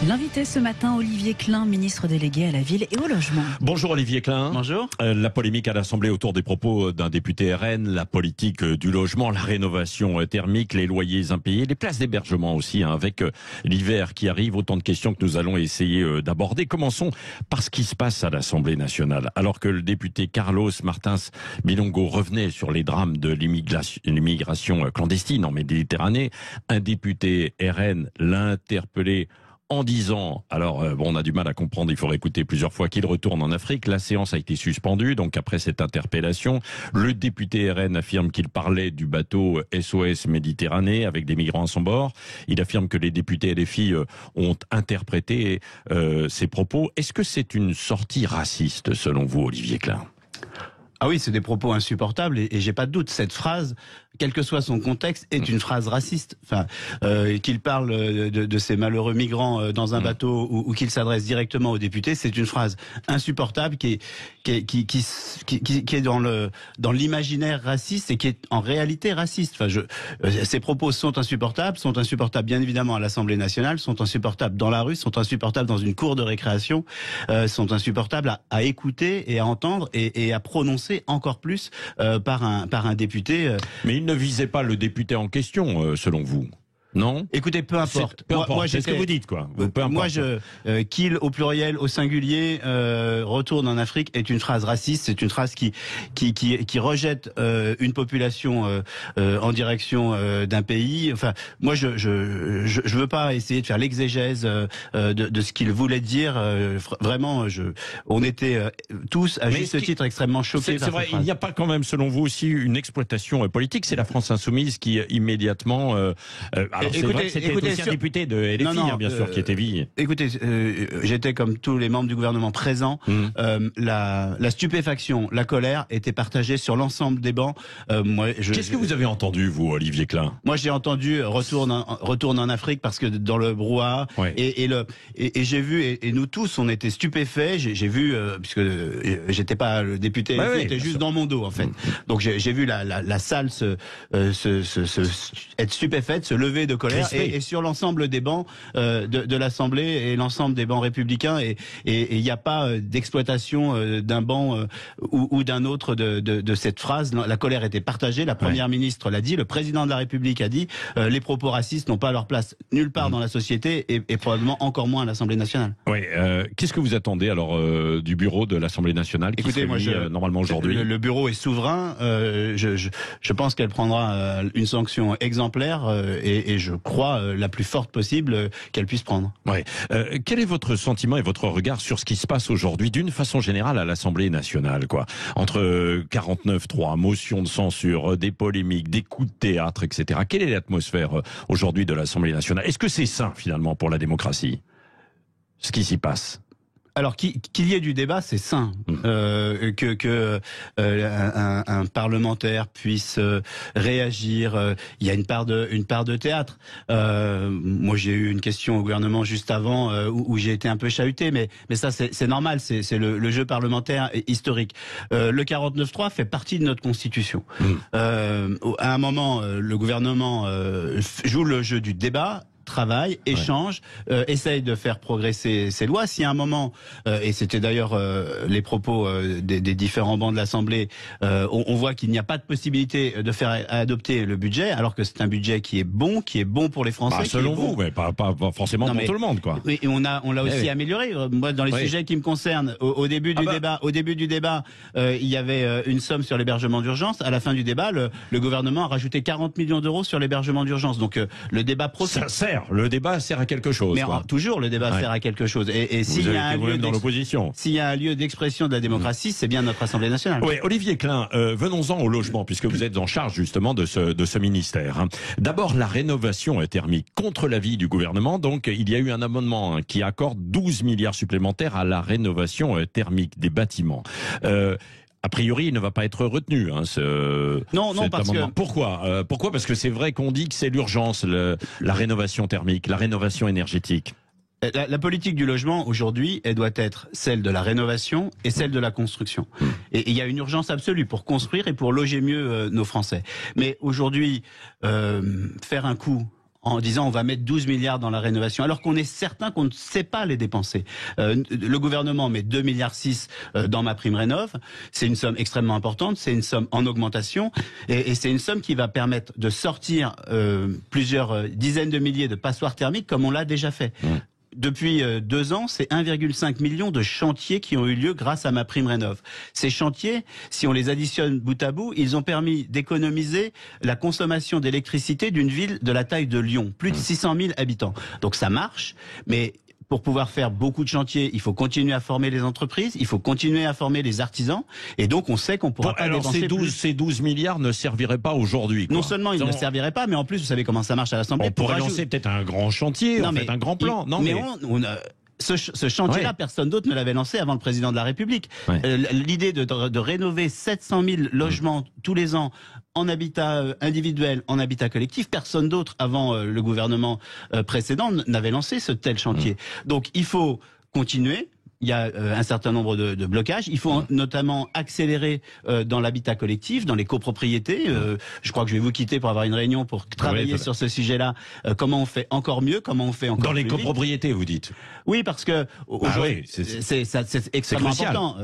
L'invité ce matin, Olivier Klein, ministre délégué à la ville et au logement. Bonjour Olivier Klein. Bonjour. La polémique à l'Assemblée autour des propos d'un député RN, la politique du logement, la rénovation thermique, les loyers impayés, les places d'hébergement aussi, avec l'hiver qui arrive, autant de questions que nous allons essayer d'aborder. Commençons par ce qui se passe à l'Assemblée nationale. Alors que le député Carlos Martins Bilongo revenait sur les drames de l'immigration clandestine en Méditerranée, un député RN l'a interpellé en disant, on a du mal à comprendre, il faut réécouter plusieurs fois, qu'il retourne en Afrique. La séance a été suspendue, donc après cette interpellation, le député RN affirme qu'il parlait du bateau SOS Méditerranée avec des migrants à son bord. Il affirme que les députés LFI ont interprété ses propos. Est-ce que c'est une sortie raciste selon vous, Olivier Klein ? Ah oui, c'est des propos insupportables et j'ai pas de doute. Cette phrase, quel que soit son contexte, est une phrase raciste. Enfin, qu'il parle de ces malheureux migrants dans un bateau ou qu'il s'adresse directement aux députés, c'est une phrase insupportable qui est dans l'imaginaire raciste et qui est en réalité raciste. Enfin, ces propos sont insupportables bien évidemment à l'Assemblée nationale, sont insupportables dans la rue, sont insupportables dans une cour de récréation, sont insupportables à écouter et à entendre et à prononcer encore plus par un député. Mais il ne visait pas le député en question, selon vous ? Non. Écoutez, peu importe. Moi, c'est ce que vous dites, quoi. Peu importe. Qu'il au pluriel, au singulier, retourne en Afrique est une phrase raciste. C'est une phrase qui rejette une population en direction d'un pays. Enfin, moi, je veux pas essayer de faire l'exégèse de ce qu'il voulait dire. Vraiment, on était tous à juste titre extrêmement choqués. C'est vrai. Il n'y a pas quand même, selon vous, aussi une exploitation politique. C'est la France insoumise qui immédiatement. C'est vrai que c'était aussi un député de LFI, bien sûr, qui était vie. Écoutez, j'étais comme tous les membres du gouvernement présents. La stupéfaction, la colère étaient partagées sur l'ensemble des bancs. Qu'est-ce que vous avez entendu, vous, Olivier Klein ? Moi, j'ai entendu retourne en Afrique parce que dans le brouhaha et j'ai vu et nous tous, on était stupéfaits. J'ai vu puisque j'étais pas le député, j'étais juste dans mon dos en fait. Donc j'ai vu la salle être stupéfaite, se lever de colère et sur l'ensemble des bancs de l'Assemblée et l'ensemble des bancs républicains et il n'y a pas d'exploitation d'un banc ou d'un autre de cette phrase. La colère était partagée, la première ministre l'a dit, le président de la République a dit, les propos racistes n'ont pas leur place nulle part dans la société et probablement encore moins à l'Assemblée nationale. Oui, qu'est-ce que vous attendez alors du bureau de l'Assemblée nationale qui se réunit normalement aujourd'hui ? Le bureau est souverain, je pense qu'elle prendra une sanction exemplaire et je crois la plus forte possible qu'elle puisse prendre. Ouais. Quel est votre sentiment et votre regard sur ce qui se passe aujourd'hui, d'une façon générale, à l'Assemblée nationale, quoi ? Entre 49.3, motion de censure, des polémiques, des coups de théâtre, etc. Quelle est l'atmosphère aujourd'hui de l'Assemblée nationale ? Est-ce que c'est sain, finalement, pour la démocratie, ce qui s'y passe ? Alors qu'il y ait du débat, c'est sain. Un parlementaire puisse réagir. Il y a une part de théâtre. Moi, j'ai eu une question au gouvernement juste avant où j'ai été un peu chahuté, mais ça c'est normal. C'est le jeu parlementaire historique. Le 49.3 fait partie de notre constitution. À un moment, le gouvernement joue le jeu du débat. Travaille, échange, essaye de faire progresser ces lois. Si à un moment, et c'était d'ailleurs les propos des différents bancs de l'Assemblée, on voit qu'il n'y a pas de possibilité de faire adopter le budget, alors que c'est un budget qui est bon pour les Français. Selon vous, mais pas forcément pour tout le monde, quoi. Et on l'a aussi amélioré. Moi, dans les sujets qui me concernent, au début du débat, il y avait une somme sur l'hébergement d'urgence. À la fin du débat, le gouvernement a rajouté 40 millions d'euros sur l'hébergement d'urgence. Donc le débat profite. Le débat sert à quelque chose. Mais toujours, le débat sert à quelque chose. Et s'il y a un lieu dans l'opposition, s'il y a un lieu d'expression de la démocratie, c'est bien notre Assemblée nationale. Oui, Olivier Klein, venons-en au logement, puisque vous êtes en charge justement de ce ministère. D'abord, la rénovation thermique. Contre l'avis du gouvernement, donc, il y a eu un amendement qui accorde 12 milliards supplémentaires à la rénovation thermique des bâtiments. A priori, il ne va pas être retenu. Non, parce que... Pourquoi Parce que c'est vrai qu'on dit que c'est l'urgence, la rénovation thermique, la rénovation énergétique. La politique du logement, aujourd'hui, elle doit être celle de la rénovation et celle de la construction. Et il y a une urgence absolue pour construire et pour loger mieux nos Français. Mais aujourd'hui, faire un coup en disant on va mettre 12 milliards dans la rénovation, alors qu'on est certain qu'on ne sait pas les dépenser. Le gouvernement met 2,6 milliards dans MaPrimeRénov'. C'est une somme extrêmement importante, c'est une somme en augmentation, et c'est une somme qui va permettre de sortir plusieurs dizaines de milliers de passoires thermiques comme on l'a déjà fait. Depuis 2 ans, c'est 1,5 million de chantiers qui ont eu lieu grâce à MaPrimeRénov'. Ces chantiers, si on les additionne bout à bout, ils ont permis d'économiser la consommation d'électricité d'une ville de la taille de Lyon, plus de 600 000 habitants. Donc ça marche, mais pour pouvoir faire beaucoup de chantiers, il faut continuer à former les entreprises, il faut continuer à former les artisans, et donc on sait qu'on pourra pas dépenser plus. Ces 12 milliards ne serviraient pas aujourd'hui. Non seulement ils ne serviraient pas, mais en plus, vous savez comment ça marche à l'Assemblée. On pourrait lancer peut-être un grand chantier, un grand plan. Ce chantier-là, personne d'autre ne l'avait lancé avant le président de la République. L'idée de rénover 700 000 logements tous les ans en habitat individuel, en habitat collectif, personne d'autre avant le gouvernement précédent n'avait lancé ce tel chantier. Donc il faut continuer. Il y a un certain nombre de blocages. Il faut notamment accélérer dans l'habitat collectif, dans les copropriétés. Je crois que je vais vous quitter pour avoir une réunion pour travailler sur ce sujet-là. Comment on fait encore mieux, comment on fait encore dans plus les copropriétés, vite. Vous dites. Oui, parce que c'est extrêmement important.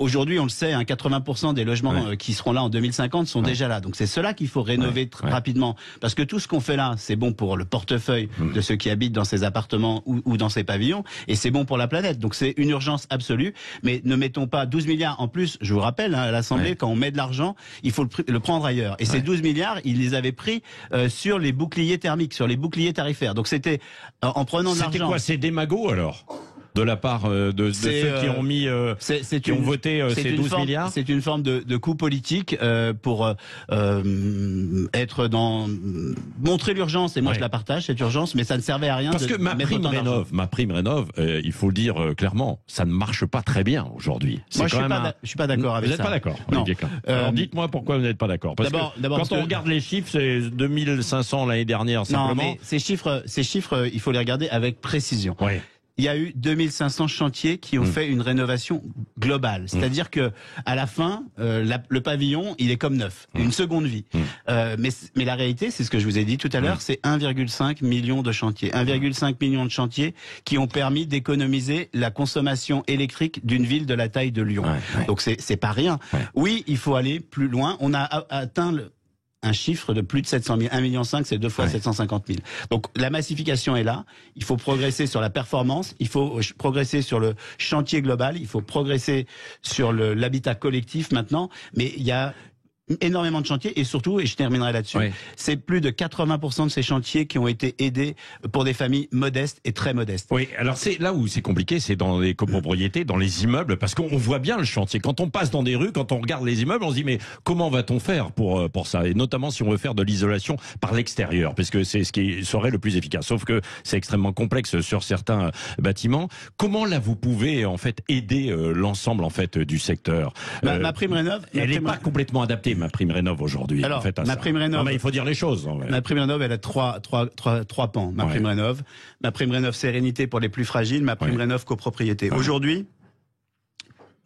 Aujourd'hui, on le sait, 80% des logements qui seront là en 2050 sont déjà là. Donc c'est cela qu'il faut rénover rapidement. Parce que tout ce qu'on fait là, c'est bon pour le portefeuille de ceux qui habitent dans ces appartements ou dans ces pavillons, et c'est bon pour la planète. Donc c'est une urgence absolue, mais ne mettons pas 12 milliards en plus. Je vous rappelle, à l'Assemblée, quand on met de l'argent, il faut le prendre ailleurs. Et ces 12 milliards, ils les avaient pris sur les boucliers thermiques, sur les boucliers tarifaires. Donc c'était en prenant de l'argent. C'était quoi? C'est des magots alors? De la part de ceux qui ont mis, qui ont voté ces 12 milliards. C'est une forme de coup politique pour être dans montrer l'urgence. Et moi je la partage cette urgence, mais ça ne servait à rien. Parce que MaPrimeRénov', il faut le dire clairement, ça ne marche pas très bien aujourd'hui. Moi je suis pas d'accord avec ça. Vous n'êtes pas d'accord, Olivier Klein. Alors dites-moi pourquoi vous n'êtes pas d'accord. Parce que quand on regarde les chiffres, c'est 2500 l'année dernière simplement. Non, mais ces chiffres, il faut les regarder avec précision. Il y a eu 2500 chantiers qui ont fait une rénovation globale. C'est-à-dire que à la fin, le pavillon, il est comme neuf, une seconde vie. Mais la réalité, c'est ce que je vous ai dit tout à l'heure, c'est 1,5 million de chantiers. 1,5 million de chantiers qui ont permis d'économiser la consommation électrique d'une ville de la taille de Lyon. Donc c'est pas rien. Oui, il faut aller plus loin. On a atteint un chiffre de plus de 700 000. 1,5 million, c'est 2 fois 750 000. Donc la massification est là. Il faut progresser sur la performance. Il faut progresser sur le chantier global. Il faut progresser sur l'habitat collectif maintenant. Mais il y a énormément de chantiers et surtout, et je terminerai là-dessus, c'est plus de 80% de ces chantiers qui ont été aidés pour des familles modestes et très modestes. Oui, alors c'est là où c'est compliqué, c'est dans les copropriétés, dans les immeubles, parce qu'on voit bien le chantier. Quand on passe dans des rues, quand on regarde les immeubles, on se dit mais comment va-t-on faire pour ça? Et notamment si on veut faire de l'isolation par l'extérieur, parce que c'est ce qui serait le plus efficace. Sauf que c'est extrêmement complexe sur certains bâtiments. Comment là vous pouvez en fait aider l'ensemble en fait du secteur? MaPrimeRénov', elle n'est pas complètement adaptée. MaPrimeRénov' aujourd'hui. Alors, en fait, MaPrimeRénov', il faut dire les choses. MaPrimeRénov', elle a trois pans. MaPrimeRénov', MaPrimeRénov' sérénité pour les plus fragiles, MaPrimeRénov' copropriété. Aujourd'hui,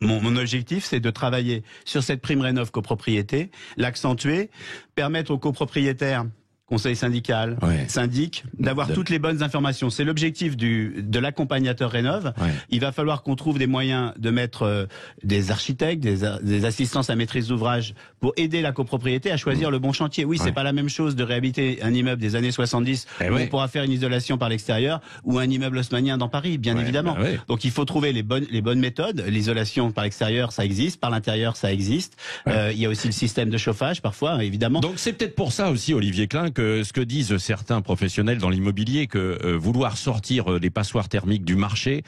mon objectif, c'est de travailler sur cette prime rénov copropriété, l'accentuer, permettre aux copropriétaires, conseil syndical, syndic, d'avoir toutes les bonnes informations. C'est l'objectif de l'accompagnateur Rénov'. Il va falloir qu'on trouve des moyens de mettre des architectes, des assistances à maîtrise d'ouvrage pour aider la copropriété à choisir le bon chantier. Oui, c'est pas la même chose de réhabiliter un immeuble des années 70 où on pourra faire une isolation par l'extérieur ou un immeuble haussmannien dans Paris, bien évidemment. Donc il faut trouver les bonnes méthodes. L'isolation par l'extérieur, ça existe. Par l'intérieur, ça existe. Il y a aussi le système de chauffage, parfois, évidemment. Donc c'est peut-être pour ça aussi, Olivier Klein, que ce que disent certains professionnels dans l'immobilier, que vouloir sortir les passoires thermiques du marché,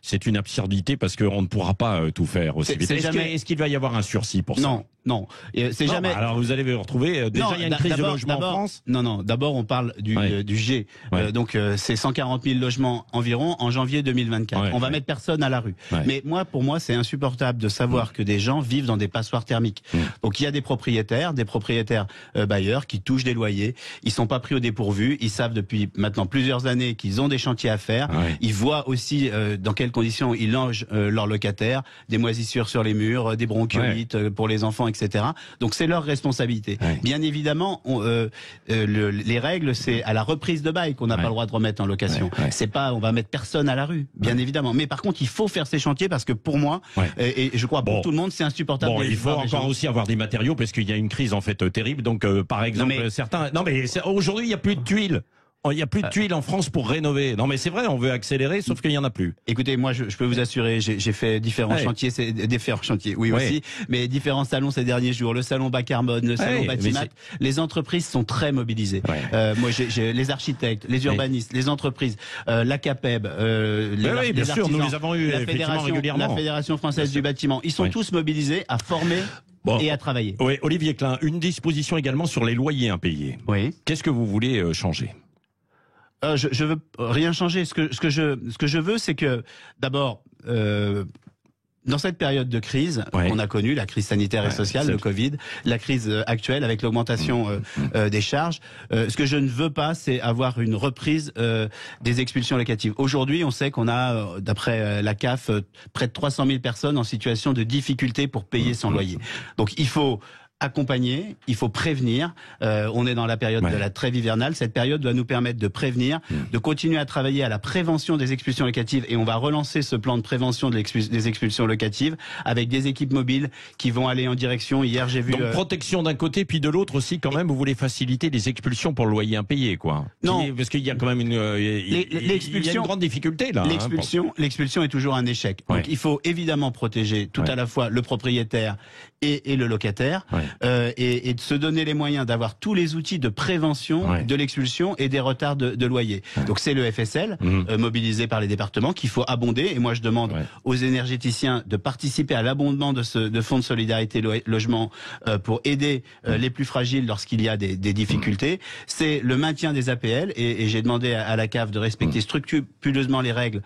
c'est une absurdité parce qu'on ne pourra pas tout faire aussi vite. Est-ce qu'il va y avoir un sursis pour ça? Non, c'est jamais. Alors vous allez vous retrouver. Déjà, il y a une crise de logement en France. Non. D'abord, on parle du G. Donc, c'est 140 000 logements environ en janvier 2024. On va mettre personne à la rue. Mais pour moi, c'est insupportable de savoir que des gens vivent dans des passoires thermiques. Donc, il y a des propriétaires bailleurs qui touchent des loyers. Ils sont pas pris au dépourvu. Ils savent depuis maintenant plusieurs années qu'ils ont des chantiers à faire. Ils voient aussi dans quelles conditions ils logent leurs locataires, des moisissures sur les murs, des bronchiolites pour les enfants, etc. etc. Donc c'est leur responsabilité. Ouais. Bien évidemment, les règles, c'est à la reprise de bail qu'on n'a pas le droit de remettre en location. Ouais. C'est pas, on va mettre personne à la rue, bien évidemment. Mais par contre, il faut faire ces chantiers parce que pour moi, et je crois pour tout le monde, c'est insupportable. Bon, il faut encore aussi avoir des matériaux parce qu'il y a une crise en fait terrible. Donc par exemple, certains. Non mais aujourd'hui il n'y a plus de tuiles. Il n'y a plus de tuiles en France pour rénover. Non mais c'est vrai, on veut accélérer, sauf qu'il n'y en a plus. Écoutez, moi je peux vous assurer, j'ai fait différents chantiers, oui aussi, mais différents salons ces derniers jours, le salon bas carbone, le salon Batimat, les entreprises sont très mobilisées. Moi j'ai les architectes, les urbanistes, les entreprises, la CAPEB, bien sûr, nous les avons eu effectivement régulièrement. La Fédération française du bâtiment, ils sont tous mobilisés à former et à travailler. Oui, Olivier Klein, une disposition également sur les loyers impayés. Oui. Qu'est-ce que vous voulez changer ? Je veux rien changer. Ce que je veux, c'est que d'abord, dans cette période de crise qu'on a connue, la crise sanitaire et sociale, le Covid, la crise actuelle avec l'augmentation des charges, ce que je ne veux pas, c'est avoir une reprise des expulsions locatives. Aujourd'hui, on sait qu'on a, d'après la CAF, près de 300 000 personnes en situation de difficulté pour payer son loyer. Donc il faut accompagner, il faut prévenir. On est dans la période de la trêve hivernale. Cette période doit nous permettre de prévenir, de continuer à travailler à la prévention des expulsions locatives. Et on va relancer ce plan de prévention des expulsions locatives avec des équipes mobiles qui vont aller en direction. Hier, j'ai vu... Donc protection d'un côté, puis de l'autre aussi, quand même, vous voulez faciliter les expulsions pour le loyer impayé, quoi. Non. Parce qu'il y a quand même il y a une grande difficulté, là. L'expulsion est toujours un échec. Donc il faut évidemment protéger tout à la fois le propriétaire et le locataire. Et de se donner les moyens d'avoir tous les outils de prévention de l'expulsion et des retards de loyer. Donc c'est le FSL, mobilisé par les départements, qu'il faut abonder. Et moi je demande aux énergéticiens de participer à l'abondement de ce fonds de solidarité logement pour aider les plus fragiles lorsqu'il y a des difficultés. C'est le maintien des APL et j'ai demandé à la CAF de respecter scrupuleusement les règles.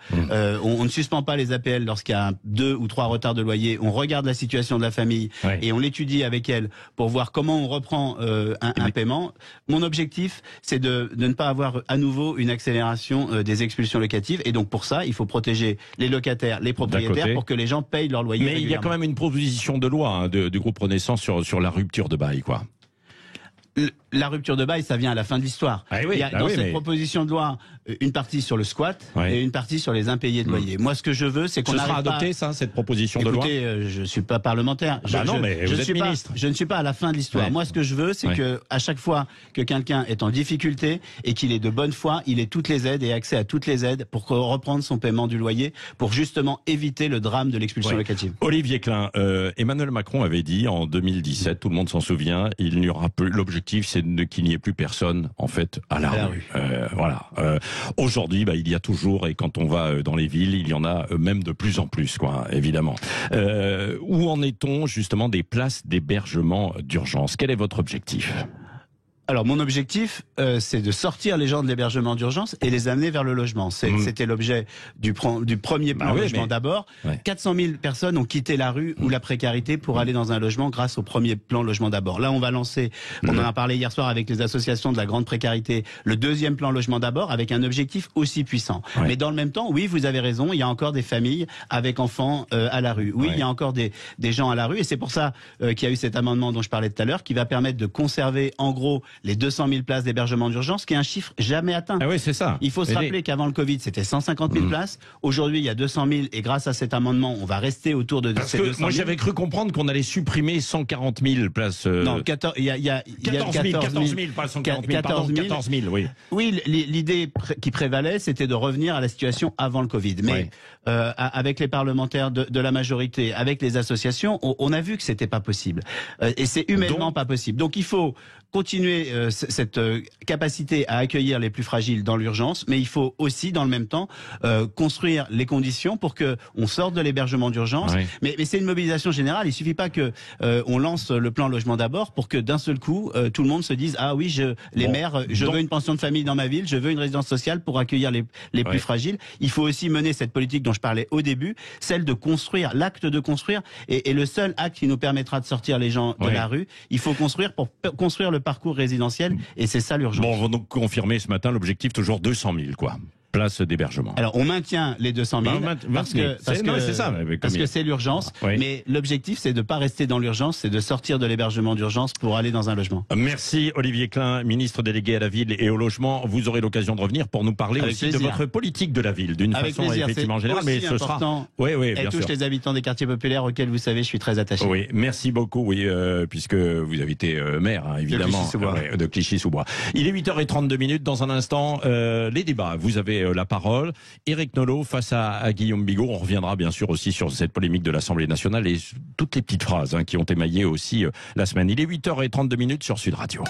On ne suspend pas les APL lorsqu'il y a 2 ou 3 retards de loyer. On regarde la situation de la famille et on l'étudie avec elle pour voir comment on reprend un paiement. Mon objectif, c'est de ne pas avoir à nouveau une accélération des expulsions locatives. Et donc pour ça, il faut protéger les locataires, les propriétaires, pour que les gens payent leur loyer. Mais il y a quand même une proposition de loi du groupe Renaissance sur la rupture de bail, quoi. La rupture de bail, ça vient à la fin de l'histoire. Il y a dans cette proposition de loi une partie sur le squat et une partie sur les impayés de loyer. Moi, ce que je veux, c'est qu'on sera adopté, cette proposition de loi. Écoutez, je suis pas parlementaire. Mais vous êtes ministre. Je ne suis pas à la fin de l'histoire. Moi, ce que je veux, c'est que à chaque fois que quelqu'un est en difficulté et qu'il est de bonne foi, il ait toutes les aides et accès à toutes les aides pour reprendre son paiement du loyer, pour justement éviter le drame de l'expulsion locative. Olivier Klein, Emmanuel Macron avait dit en 2017, tout le monde s'en souvient, il n'y aura plus. L'objectif, c'est qu'il n'y ait plus personne en fait à la rue. Voilà. Aujourd'hui, il y a toujours, et quand on va dans les villes, il y en a même de plus en plus, quoi, évidemment. Où en est-on justement des places d'hébergement d'urgence? Quel est votre objectif? Alors mon objectif, c'est de sortir les gens de l'hébergement d'urgence et les amener vers le logement. C'était l'objet du premier plan logement d'abord. 400 000 personnes ont quitté la rue ou la précarité pour aller dans un logement grâce au premier plan logement d'abord. Là, on va lancer, on en a parlé hier soir avec les associations de la grande précarité, le deuxième plan logement d'abord avec un objectif aussi puissant. Mais dans le même temps, oui, vous avez raison, il y a encore des familles avec enfants à la rue. Oui, il y a encore des gens à la rue et c'est pour ça qu'il y a eu cet amendement dont je parlais tout à l'heure qui va permettre de conserver en gros les 200 000 places d'hébergement d'urgence, qui est un chiffre jamais atteint. Ah oui, c'est ça. Il faut se rappeler qu'avant le Covid, c'était 150 000 places. Aujourd'hui, il y a 200 000 et grâce à cet amendement, on va rester autour de ces 200 000. Moi, j'avais cru comprendre qu'on allait supprimer 140 000 places. Non, il y a 14 000, pas 140 000, pardon, 14 000, oui. Oui, l'idée qui prévalait, c'était de revenir à la situation avant le Covid. Mais avec les parlementaires de la majorité, avec les associations, on a vu que c'était pas possible. Et c'est humainement pas possible. Donc il faut continuer cette capacité à accueillir les plus fragiles dans l'urgence, mais il faut aussi, dans le même temps, construire les conditions pour que on sorte de l'hébergement d'urgence. Mais c'est une mobilisation générale. Il suffit pas que on lance le plan logement d'abord pour que d'un seul coup tout le monde se dise ah oui, les maires, je veux une pension de famille dans ma ville, je veux une résidence sociale pour accueillir les plus fragiles. Il faut aussi mener cette politique dont je parlais au début, celle de construire, l'acte de construire, et le seul acte qui nous permettra de sortir les gens de la rue. Il faut construire pour construire le parcours résidentiel, et c'est ça l'urgence. Bon, on va donc confirmer ce matin l'objectif toujours 200 000, quoi. place d'hébergement. Alors, on maintient les 200 000 parce que c'est l'urgence. Oui. Mais l'objectif, c'est de ne pas rester dans l'urgence, c'est de sortir de l'hébergement d'urgence pour aller dans un logement. Merci Olivier Klein, ministre délégué à la ville et au logement. Vous aurez l'occasion de revenir pour nous parler Avec aussi plaisir. de votre politique de la ville, d'une façon plaisir. effectivement générale, mais ce sera. Oui, Elle bien touche sûr. les habitants des quartiers populaires auxquels vous savez, je suis très attaché. Oui, merci beaucoup, oui, puisque vous avez été maire, hein, évidemment, de Clichy-sous-Bois. Il est 8h32 dans un instant, les débats. Vous avez la parole. Éric Nolot face à Guillaume Bigot. On reviendra bien sûr aussi sur cette polémique de l'Assemblée nationale et toutes les petites phrases qui ont émaillé aussi la semaine. Il est 8h32 sur Sud Radio.